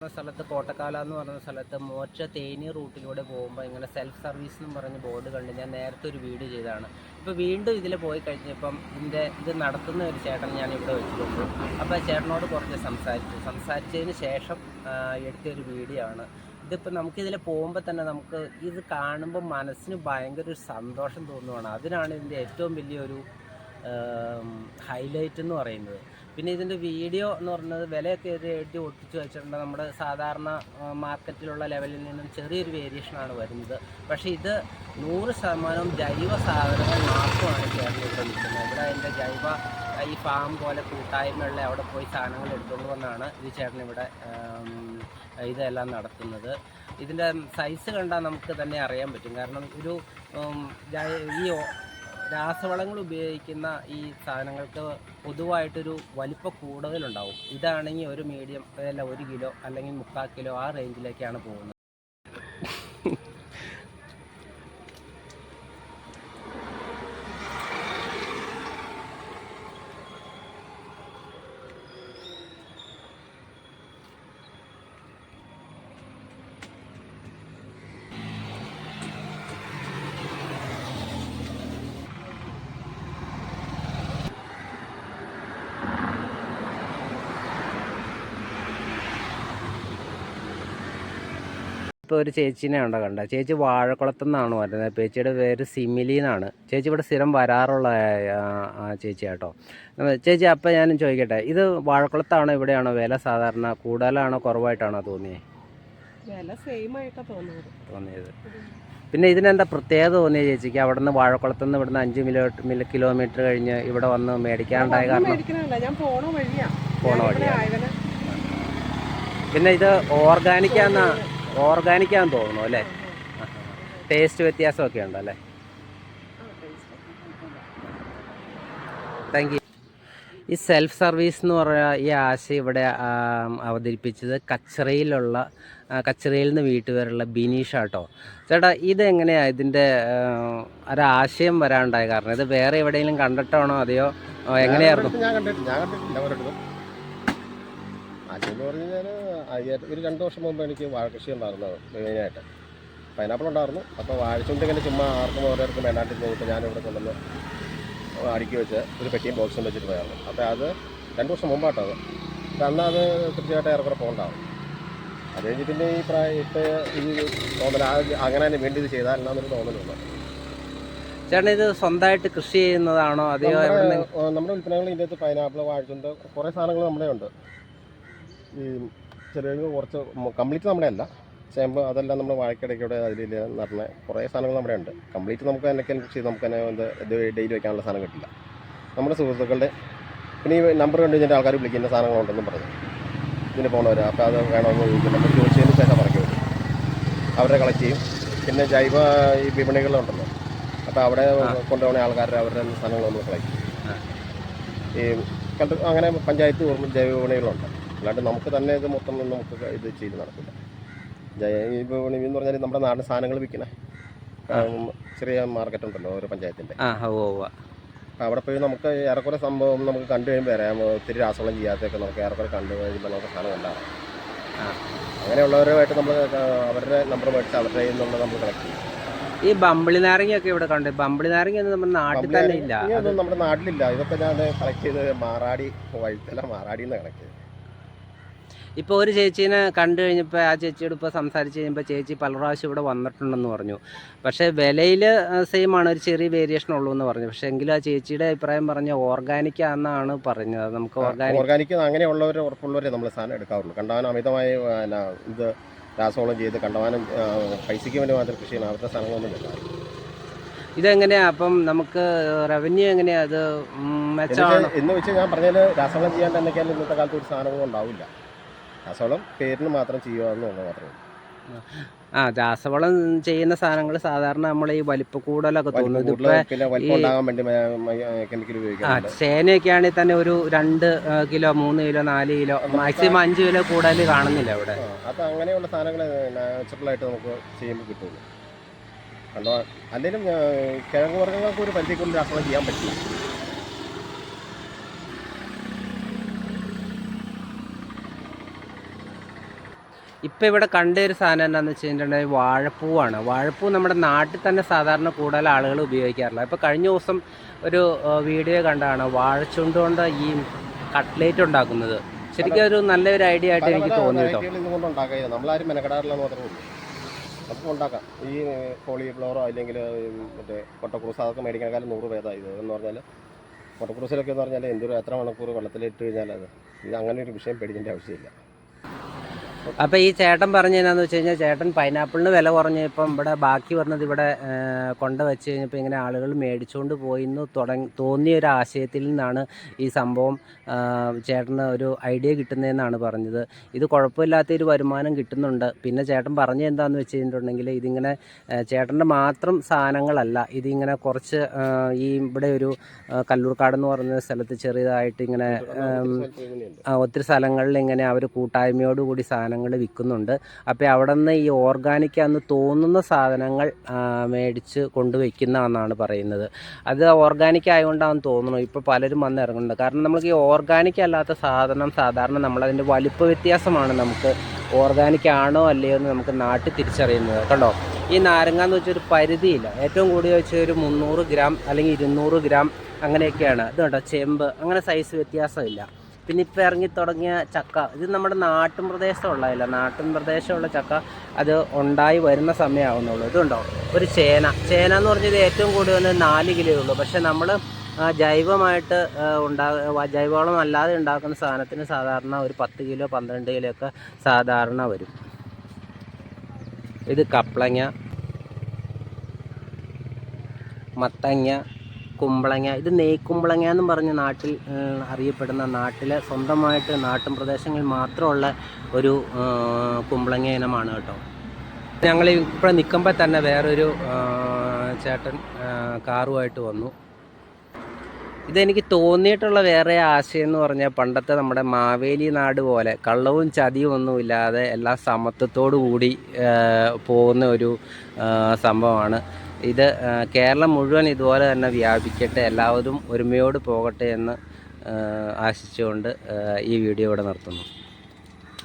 സ്ഥലത്ത് കോട്ടക്കാല എന്ന് പറയുന്ന സ്ഥലത്ത് മോർച്ച തേനി റൂട്ടിലൂടെ പോകുമ്പോൾ ഇങ്ങനെ സെൽഫ് സർവീസ് എന്ന് പറഞ്ഞ് ബോർഡ് കണ്ട് ഞാൻ നേരത്തെ ഒരു വീഡിയോ ചെയ്തതാണ്. ഇപ്പോൾ വീണ്ടും ഇതിൽ പോയി കഴിഞ്ഞപ്പം ഇത് നടത്തുന്ന ഒരു ചേട്ടൻ ഞാൻ ഇവിടെ വെച്ചിട്ടുണ്ട്. അപ്പോൾ ചേട്ടനോട് കുറച്ച് സംസാരിച്ചതിന് ശേഷം എടുത്തൊരു വീഡിയോ ആണ്. ഇതിപ്പോൾ നമുക്കിതിൽ പോകുമ്പോൾ തന്നെ നമുക്ക് ഇത് കാണുമ്പോൾ മനസ്സിന് ഭയങ്കര ഒരു സന്തോഷം തോന്നുവാണ്. അതിനാണ് ഇതിൻ്റെ ഏറ്റവും വലിയൊരു ഹൈലൈറ്റ് എന്ന് പറയുന്നത്. പിന്നെ ഇതിൻ്റെ വീഡിയോ എന്ന് പറയുന്നത് വിലയൊക്കെ എഴുതി ഒട്ടിച്ച് വെച്ചിട്ടുണ്ട്. നമ്മുടെ സാധാരണ മാർക്കറ്റിലുള്ള ലെവലിൽ നിന്നും ചെറിയൊരു വേരിയേഷനാണ് വരുന്നത്. പക്ഷേ ഇത് 100% ജൈവ സാധനങ്ങൾ മാത്രമാണ് ചേർന്ന് ഇവിടെ നിൽക്കുന്നത്. ഇവിടെ അതിൻ്റെ ജൈവ ഈ ഫാം പോലെ കൂട്ടായ്മയുള്ള അവിടെ പോയി സാധനങ്ങൾ എടുത്തുകൊണ്ട് വന്നാണ് ഈ ചേട്ടൻ ഇവിടെ ഇതെല്ലാം നടത്തുന്നത്. ഇതിൻ്റെ സൈസ് കണ്ടാൽ നമുക്ക് തന്നെ അറിയാൻ പറ്റും. കാരണം ഈ രാസവളങ്ങൾ ഉപയോഗിക്കുന്ന ഈ സാധനങ്ങൾക്ക് പൊതുവായിട്ടൊരു വലിപ്പം കൂടുതലുണ്ടാവും. ഇതാണെങ്കിൽ ഒരു മീഡിയം അല്ല 1 കിലോ അല്ലെങ്കിൽ 3/4 കിലോ ആ റേഞ്ചിലേക്കാണ് പോകുന്നത്. ഇപ്പോൾ ഒരു ചേച്ചീനെ ഉണ്ടോ കണ്ട, ചേച്ചി വാഴക്കുളത്തുനിന്നാണ് വരുന്നത്. ചേച്ചിയുടെ പേര് സിമിലി എന്നാണ്. ചേച്ചി ഇവിടെ സ്ഥിരം വരാറുള്ള ചേച്ചി കേട്ടോ. ചേച്ചി അപ്പോൾ ഞാൻ ചോദിക്കട്ടെ, ഇത് വാഴക്കുളത്താണോ ഇവിടെയാണോ വില സാധാരണ കൂടുതലാണോ കുറവായിട്ടാണോ തോന്നിയത്? പിന്നെ ഇതിനെന്താ പ്രത്യേകത തോന്നിയത് ചേച്ചിക്ക്? അവിടെ നിന്ന് വാഴക്കുളത്തുനിന്ന് ഇവിടുന്ന് 5 കിലോമീറ്റർ കഴിഞ്ഞ് ഇവിടെ വന്ന് മേടിക്കാനുണ്ടായ കാരണം? പോണ വഴിയാണ്. പിന്നെ ഇത് ഓർഗാനിക്കാന്ന് തോന്നുന്നു അല്ലേ? ടേസ്റ്റ് വ്യത്യാസമൊക്കെ ഉണ്ടല്ലേ? Thank you. ഈ സെൽഫ് സർവീസ് എന്ന് പറയുന്ന ഈ ആശയം ഇവിടെ അവതരിപ്പിച്ചത് കച്ചറയിൽ നിന്ന് വീട്ടുപേരുള്ള ബിനീഷ് ആട്ടോ. ചേട്ടാ, ഇതെങ്ങനെയാണ് ഇതിൻ്റെ ഒരാശയം വരാനുണ്ടായ കാരണം? ഇത് വേറെ എവിടെയെങ്കിലും കണ്ടിട്ടാണോ അതെയോ എങ്ങനെയായിരുന്നു? ഞാൻ കണ്ടിട്ടില്ല ആശയം എന്ന് പറഞ്ഞു കഴിഞ്ഞാൽ ഒരു 2 വർഷം മുമ്പ് എനിക്ക് വാഴകൃഷി ഉണ്ടായിരുന്നത് മെയിനായിട്ട്. പൈനാപ്പിൾ ഉണ്ടായിരുന്നു. അപ്പോൾ വാഴച്ചുണ്ട് ഇങ്ങനെ ചുമ്മാ ഓരോരുത്തർക്കും വേണ്ടാണ്ട് കഴിഞ്ഞിട്ട് ഞാനിവിടെ കൊണ്ടുവന്ന് അടുക്കി വെച്ച് ഒരു പെട്ടിയും ബോക്സും വെച്ചിട്ട് പോയായിരുന്നു. അപ്പോൾ അത് 2 വർഷം മുമ്പാട്ടത്. അന്ന് അത് തീർച്ചയായിട്ടും ഏറെക്കുറെ പോകണ്ടാവും. അത് കഴിഞ്ഞ് പിന്നെ ഇപ്പോൾ ഈ തോന്നൽ അങ്ങനെ തന്നെ വേണ്ടി ഇത് ചെയ്താൽ എന്നാന്നൊരു തോന്നലുണ്ട്. ചേട്ടൻ ഇത് സ്വന്തമായിട്ട് കൃഷി ചെയ്യുന്നതാണോ അതെയോ? നമ്മുടെ ഉൽപ്പന്നങ്ങൾ ഇതിൻ്റെ അകത്ത് പൈനാപ്പിൾ, വാഴച്ചുണ്ട്, കുറേ സാധനങ്ങൾ നമ്മുടെ ഉണ്ട്. ഈ ചെറിയ കുറച്ച് കംപ്ലീറ്റ് നമ്മുടെ അല്ല, ചേമ്പ് അതെല്ലാം നമ്മുടെ വാഴക്കടയ്ക്കൂടെ അതിൽ നടന്ന കുറേ സാധനങ്ങൾ നമ്മുടെ ഉണ്ട്. കംപ്ലീറ്റ് നമുക്ക് തന്നെ കൃഷി നമുക്ക് തന്നെ ഡെയിലി വയ്ക്കാനുള്ള സാധനം കിട്ടില്ല. നമ്മുടെ സുഹൃത്തുക്കളുടെ പിന്നെ ഈ നമ്പർ കണ്ടു കഴിഞ്ഞാൽ ആൾക്കാർ വിളിക്കുന്ന സാധനങ്ങളുണ്ടെന്നും പറഞ്ഞു ഇതിന് പോകുന്നവർ. അപ്പോൾ അത് വേണമെന്ന് ചോദിക്കും. നമ്മൾ ചോദിച്ചതിന് ശേഷം പറക്കി വരും, അവരെ കളക്ട് ചെയ്യും. പിന്നെ ജൈവ ഈ വിപണികളുണ്ടല്ലോ, അപ്പോൾ അവിടെ കൊണ്ടുപോകുന്ന ആൾക്കാരുടെ അവരുടെ സാധനങ്ങൾ നമ്മൾ കളക്ട് ചെയ്യും. ഈ അങ്ങനെ പഞ്ചായത്ത് ജൈവ വിപണികളുണ്ട്. അല്ലാണ്ട് നമുക്ക് തന്നെ ഇത് മൊത്തം നമുക്ക് ഇത് ചെയ്ത് നടക്കില്ല. വിപണി എന്ന് പറഞ്ഞാൽ നമ്മുടെ നാടിന് സാധനങ്ങൾ വിൽക്കണേ ചെറിയ മാർക്കറ്റ് ഉണ്ടല്ലോ ഓരോ പഞ്ചായത്തിൻ്റെ. അപ്പോൾ അവിടെ പോയി നമുക്ക് ഏറെക്കുറെ സംഭവം നമുക്ക് കണ്ടു കഴിയുമ്പോൾ വരാം. ഒത്തിരി രാസവളം ചെയ്യാത്തൊക്കെ നമുക്ക് ഏറെക്കുറെ കണ്ടു കഴിയുമ്പോൾ നമുക്ക് സാധനം ഉണ്ടാകും. അങ്ങനെയുള്ളവരുമായിട്ട് നമ്മൾ അവരുടെ നമ്പർ മേടിച്ച് അവരുടെ കയ്യിൽ നിന്നുള്ള നമ്മൾ കളക്ട് ചെയ്യും. ഈ ബമ്പിളി നാരങ്ങയൊക്കെ ഇവിടെ കണ്ടു. ബമ്പിളി നാരങ്ങ നമ്മുടെ നാട്ടിൽ തന്നെ ഇല്ല. ഇതൊന്നും നമ്മുടെ നാട്ടിലില്ല. ഇതൊക്കെ ഞാൻ കളക്ട് ചെയ്ത് മാറാടിയിൽ നിന്ന് കളക്ട് ചെയ്ത്. ഇപ്പോൾ ഒരു ചേച്ചീനെ കണ്ടു കഴിഞ്ഞപ്പോൾ ആ ചേച്ചിയോട് ഇപ്പോൾ സംസാരിച്ച് കഴിയുമ്പോൾ ചേച്ചി പല പ്രാവശ്യം ഇവിടെ വന്നിട്ടുണ്ടെന്ന് പറഞ്ഞു. പക്ഷേ വിലയിൽ സെയിം ആണ്, ഒരു ചെറിയ വേരിയേഷൻ ഉള്ളൂ എന്ന് പറഞ്ഞു. പക്ഷേ എങ്കിലും ആ ചേച്ചിയുടെ അഭിപ്രായം പറഞ്ഞ ഓർഗാനിക് ആണെന്നാണ് പറഞ്ഞത്. നമുക്ക് ഓർഗാനിക് അങ്ങനെയുള്ളവർ ഉറപ്പുള്ളവരെ നമ്മൾ സാധനം എടുക്കാറുള്ളൂ. കണ്ടവാനം അമിതമായി ഇത് രാസവളം ചെയ്ത് കണ്ടവാനം പൈസയ്ക്ക് വേണ്ടി മാത്രം കൃഷി ചെയ്യണം അവരുടെ സാധനങ്ങളൊന്നും എടുക്കാറില്ല. ഇതെങ്ങനെയാണ് അപ്പം നമുക്ക് റവന്യൂ എങ്ങനെയാണ് അത് മെച്ചമാണ് എന്ന് വെച്ചാൽ ഞാൻ പറഞ്ഞാൽ രാസവളം ചെയ്യാൻ തന്നെയൊക്കെയാലും ഇന്നത്തെ കാലത്ത് ഒരു സാധനങ്ങളും ഉണ്ടാവില്ല. രാസവളം പേരിന് മാത്രം ചെയ്യുകയെന്നുള്ളത് മാത്രമേ ഉള്ളൂ. രാസവളം ചെയ്യുന്ന സാധനങ്ങൾ സാധാരണ നമ്മൾ ഈ വലിപ്പ കൂടുതലൊക്കെ തോന്നുന്നു. ചേനയൊക്കെ ആണെങ്കിൽ തന്നെ ഒരു 2 kilo 3 kilo 4 kilo maximum 5 kilo കൂടുതൽ കാണുന്നില്ല ഇവിടെ. അപ്പം അങ്ങനെയുള്ള സാധനങ്ങൾ നാച്ചുറലായിട്ട് നമുക്ക് ചെയ്യുമ്പോൾ കിട്ടുള്ളൂ. കണ്ടോ, അല്ലെങ്കിൽ കിഴങ്ങ് വർഗ്ഗങ്ങൾക്ക് ഒരു പരിധിക്കുള്ളിൽ രാസവളം ചെയ്യാൻ പറ്റില്ല. ഇപ്പം ഇവിടെ കണ്ട ഒരു സാധനം എന്താണെന്ന് വെച്ചിട്ടുണ്ടെങ്കിൽ വാഴപ്പൂവാണ്. വാഴപ്പൂ നമ്മുടെ നാട്ടിൽ തന്നെ സാധാരണ കൂടുതൽ ആളുകൾ ഉപയോഗിക്കാറില്ല. ഇപ്പോൾ കഴിഞ്ഞ ദിവസം ഒരു വീഡിയോ കണ്ടാണ് വാഴച്ചുണ്ട് കൊണ്ട് ഈ കട്ട്ലേറ്റ് ഉണ്ടാക്കുന്നത്. ശരിക്കും ഒരു നല്ലൊരു ഐഡിയ ആയിട്ട് എനിക്ക് തോന്നി കേട്ടോ. ഇതുകൊണ്ട് ഉണ്ടാക്കുക, നമ്മളാരും മെനക്കെടാറില്ലെന്ന് മാത്രമേ ഉള്ളൂ. നമുക്ക് ഉണ്ടാക്കാം. ഈ കോളിഫ്ലവറോ അല്ലെങ്കിൽ മറ്റേ കൊട്ടക്രൂസ് അതൊക്കെ മേടിക്കാനും 100 ഭേദമായി. എന്ന് പറഞ്ഞാൽ കൊട്ടക്രൂസിലൊക്കെ എന്ന് പറഞ്ഞാൽ എത്ര മണിക്കൂർ വെള്ളത്തിലിട്ട് കഴിഞ്ഞാൽ ഇത് അങ്ങനെ ഒരു വിഷയം പേടിക്കേണ്ട ആവശ്യമില്ല. അപ്പോൾ ഈ ചേട്ടൻ പറഞ്ഞതെന്നു വെച്ച് കഴിഞ്ഞാൽ, ചേട്ടൻ പൈനാപ്പിളിന് വില കുറഞ്ഞപ്പം ഇവിടെ ബാക്കി വന്നത് ഇവിടെ കൊണ്ടുവച്ച് കഴിഞ്ഞപ്പോൾ ഇങ്ങനെ ആളുകൾ മേടിച്ചുകൊണ്ട് പോയിന്ന് തോന്നിയ ഒരു ആശയത്തിൽ നിന്നാണ് ഈ സംഭവം ചേട്ടന് ഒരു ഐഡിയ കിട്ടുന്നതെന്നാണ് പറഞ്ഞത്. ഇത് കുഴപ്പമില്ലാത്തൊരു വരുമാനം കിട്ടുന്നുണ്ട്. പിന്നെ ചേട്ടൻ പറഞ്ഞത് എന്താണെന്ന് വെച്ച് കഴിഞ്ഞിട്ടുണ്ടെങ്കിൽ, ഇതിങ്ങനെ ചേട്ടൻ്റെ മാത്രം സാധനങ്ങളല്ല, ഇതിങ്ങനെ കുറച്ച് ഈ ഇവിടെ ഒരു കല്ലൂർക്കാട് എന്ന് പറയുന്ന സ്ഥലത്ത് ചെറിയതായിട്ട് ഇങ്ങനെ ഒത്തിരി സ്ഥലങ്ങളിൽ ഇങ്ങനെ അവർ കൂട്ടായ്മയോടുകൂടി സാധനങ്ങൾ വിൽക്കുന്നുണ്ട്. അപ്പോൾ അവിടെ നിന്ന് ഈ ഓർഗാനിക്കാന്ന് തോന്നുന്ന സാധനങ്ങൾ മേടിച്ച് കൊണ്ടുവയ്ക്കുന്നതെന്നാണ് പറയുന്നത്. അത് ഓർഗാനിക് ആയതുകൊണ്ടാണെന്ന് തോന്നുന്നു ഇപ്പോൾ പലരും വന്ന് ഇറങ്ങുന്നുണ്ട്. കാരണം നമുക്ക് ഈ ഓർഗാനിക് അല്ലാത്ത സാധനം സാധാരണ നമ്മളതിൻ്റെ വലിപ്പ വ്യത്യാസമാണ് നമുക്ക് ഓർഗാനിക് ആണോ അല്ലയോ എന്ന് നമുക്ക് നാട്ടിൽ തിരിച്ചറിയുന്നത്. കണ്ടോ, ഈ നാരങ്ങ എന്ന് വെച്ചൊരു പരിധിയില്ല. ഏറ്റവും കൂടി വെച്ച് ഒരു 300 ഗ്രാം അല്ലെങ്കിൽ 200 ഗ്രാം അങ്ങനെയൊക്കെയാണ്. ഇത് കേട്ടോ, ചെമ്പ് അങ്ങനെ സൈസ് വ്യത്യാസമില്ല. പിന്നെ ഇപ്പോൾ ഇറങ്ങി തുടങ്ങിയ ചക്ക, ഇത് നമ്മുടെ നാട്ടിൻ പ്രദേശമുള്ളതല്ല. നാട്ടിൻ പ്രദേശമുള്ള ചക്ക അത് ഉണ്ടായി വരുന്ന സമയമാവുന്നുള്ളൂ. ഇതുണ്ടോ, ഒരു ചേന എന്ന് പറഞ്ഞത് ഏറ്റവും കൂടുതൽ 4 കിലോ ഉള്ളൂ. പക്ഷേ നമ്മൾ ജൈവമായിട്ട് ജൈവവളം അല്ലാതെ ഉണ്ടാക്കുന്ന സാധനത്തിന് സാധാരണ ഒരു 10 കിലോ 12 കിലോ ഒക്കെ സാധാരണ വരും. ഇത് കപ്ലങ്ങ, മത്തങ്ങ, കുമ്പളങ്ങ. ഇത് നെയ്ക്കുമ്പളങ്ങ എന്നും പറഞ്ഞ് നാട്ടിൽ അറിയപ്പെടുന്ന, നാട്ടിലെ സ്വന്തമായിട്ട് നാട്ടിൻ പ്രദേശങ്ങളിൽ മാത്രമുള്ള ഒരു കുമ്പളങ്ങ ഇനമാണ് കേട്ടോ. ഞങ്ങൾ ഇപ്പോൾ നിൽക്കുമ്പോൾ തന്നെ വേറൊരു ചേട്ടൻ കാറുമായിട്ട് വന്നു. ഇതെനിക്ക് തോന്നിയിട്ടുള്ള വേറെ ആശയം എന്ന് പറഞ്ഞാൽ, പണ്ടത്തെ നമ്മുടെ മാവേലി നാട് പോലെ കള്ളവും ചതിയും ഒന്നുമില്ലാതെ എല്ലാ സമത്വത്തോടു കൂടി പോകുന്ന ഒരു സംഭവമാണ് ഇത്. കേരളം മുഴുവൻ ഇതുപോലെ തന്നെ വ്യാപിക്കട്ടെ, എല്ലാവരും ഒരുമയോട് പോകട്ടെ എന്ന് ആശിച്ചുകൊണ്ട് ഈ വീഡിയോ ഇവിടെ നിർത്തുന്നു.